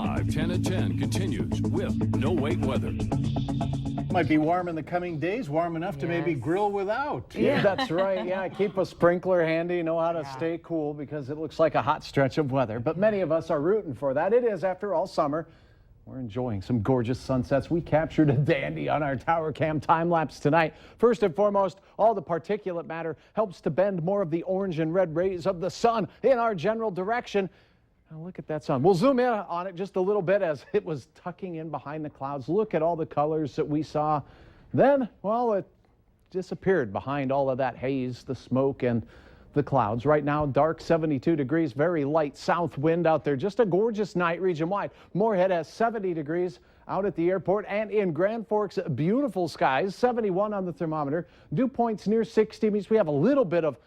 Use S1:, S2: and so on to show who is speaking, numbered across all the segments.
S1: Live 10 at 10 continues with No Wait Weather.
S2: Might be warm in the coming days, warm enough to maybe grill without.
S3: Yeah, that's right. Yeah, keep a sprinkler handy, know how to stay cool because it looks like a hot stretch of weather. But many of us are rooting for that. It is, after all, summer. We're enjoying some gorgeous sunsets. We captured a dandy on our tower cam time lapse tonight. First and foremost, all the particulate matter helps to bend more of the orange and red rays of the sun in our general direction. Now look at that sun. We'll zoom in on it just a little bit as it was tucking in behind the clouds. Look at all the colors that we saw. Then, well, it disappeared behind all of that haze, the smoke, and the clouds. Right now, dark 72 degrees, very light south wind out there. Just a gorgeous night region-wide. Moorhead has 70 degrees out at the airport, and in Grand Forks, beautiful skies, 71 on the thermometer. Dew points near 60 means we have a little bit of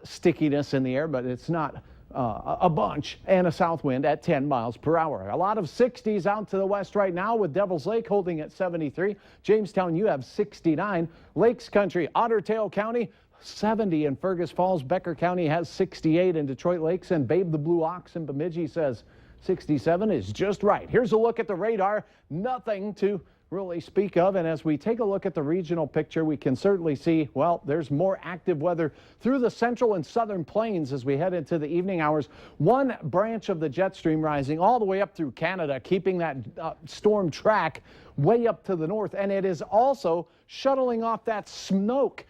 S3: stickiness in the air, but it's not a bunch, and a south wind at 10 miles per hour. A lot of 60s out to the west right now with Devil's Lake holding at 73. Jamestown, you have 69. Lakes Country, Otter Tail County, 70 in Fergus Falls. Becker County has 68 in Detroit Lakes, and Babe the Blue Ox in Bemidji says 67 is just right. Here's a look at the radar. Nothing to really speak of, and as we take a look at the regional picture, we can certainly see, well, there's more active weather through the central and southern plains as we head into the evening hours. One branch of the jet stream rising all the way up through Canada, keeping that storm track way up to the north, and it is also shuttling off that smoke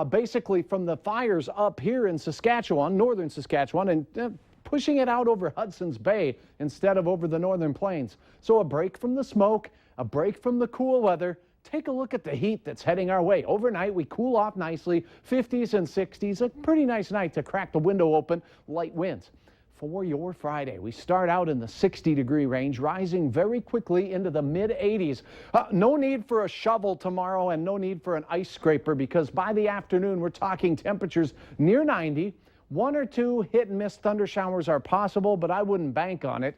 S3: basically from the fires up here in Saskatchewan, northern Saskatchewan, and pushing it out over Hudson's Bay instead of over the northern plains. So a break from the smoke, a break from the cool weather. Take a look at the heat that's heading our way. Overnight, we cool off nicely, 50s and 60s. A pretty nice night to crack the window open, light winds. For your Friday, we start out in the 60-degree range, rising very quickly into the mid-80s. No need for a shovel tomorrow and no need for an ice scraper because by the afternoon, we're talking temperatures near 90. One or two hit-and-miss thunder showers are possible, but I wouldn't bank on it.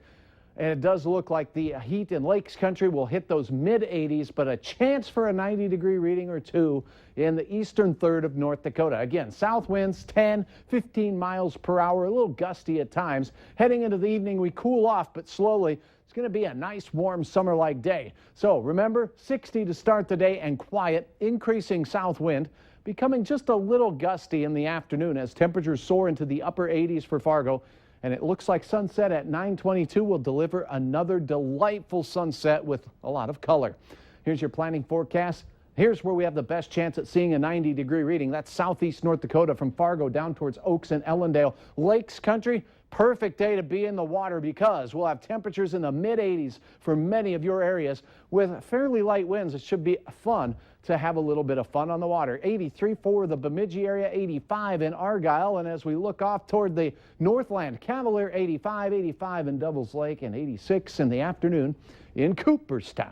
S3: And it does look like the heat in Lakes Country will hit those mid-80s, but a chance for a 90-degree reading or two in the eastern third of North Dakota. Again, south winds 10, 15 miles per hour, a little gusty at times. Heading into the evening, we cool off, but slowly. It's going to be a nice, warm, summer-like day. So remember, 60 to start the day and quiet, increasing south wind, becoming just a little gusty in the afternoon as temperatures soar into the upper 80s for Fargo. And it looks like sunset at 9:22 will deliver another delightful sunset with a lot of color. Here's your planning forecast. Here's where we have the best chance at seeing a 90-degree reading. That's southeast North Dakota from Fargo down towards Oaks and Ellendale. Lakes Country, perfect day to be in the water because we'll have temperatures in the mid-80s for many of your areas with fairly light winds. It should be fun to have a little bit of fun on the water. 83 for the Bemidji area, 85 in Argyle, and as we look off toward the Northland, Cavalier 85, 85 in Devils Lake, and 86 in the afternoon in Cooperstown.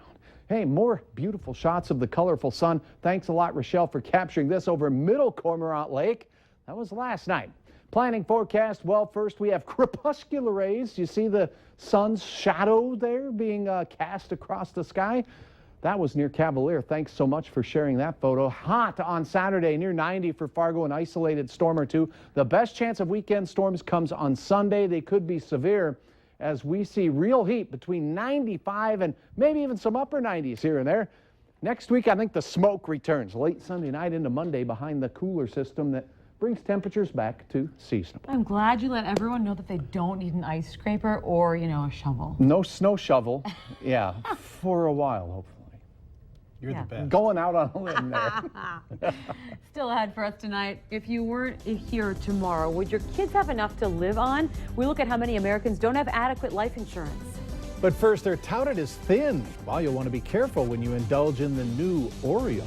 S3: Hey, more beautiful shots of the colorful sun. Thanks a lot, Rochelle, for capturing this over Middle Cormorant Lake. That was last night. Planning forecast, well, first we have crepuscular rays. You see the sun's shadow there being cast across the sky? That was near Cavalier. Thanks so much for sharing that photo. Hot on Saturday, near 90 for Fargo, an isolated storm or two. The best chance of weekend storms comes on Sunday. They could be severe as we see real heat between 95 and maybe even some upper 90s here and there. Next week, I think the smoke returns late Sunday night into Monday behind the cooler system that brings temperatures back to seasonable.
S4: I'm glad you let everyone know that they don't need an ice scraper or, a shovel.
S3: No snow shovel, yeah, for a while, hopefully.
S2: You're the best.
S3: Going out on a limb there.
S4: Still ahead for us tonight. If you weren't here tomorrow, would your kids have enough to live on? We look at how many Americans don't have adequate life insurance.
S2: But first, they're touted as thin. Well, you'll want to be careful when you indulge in the new Oreo.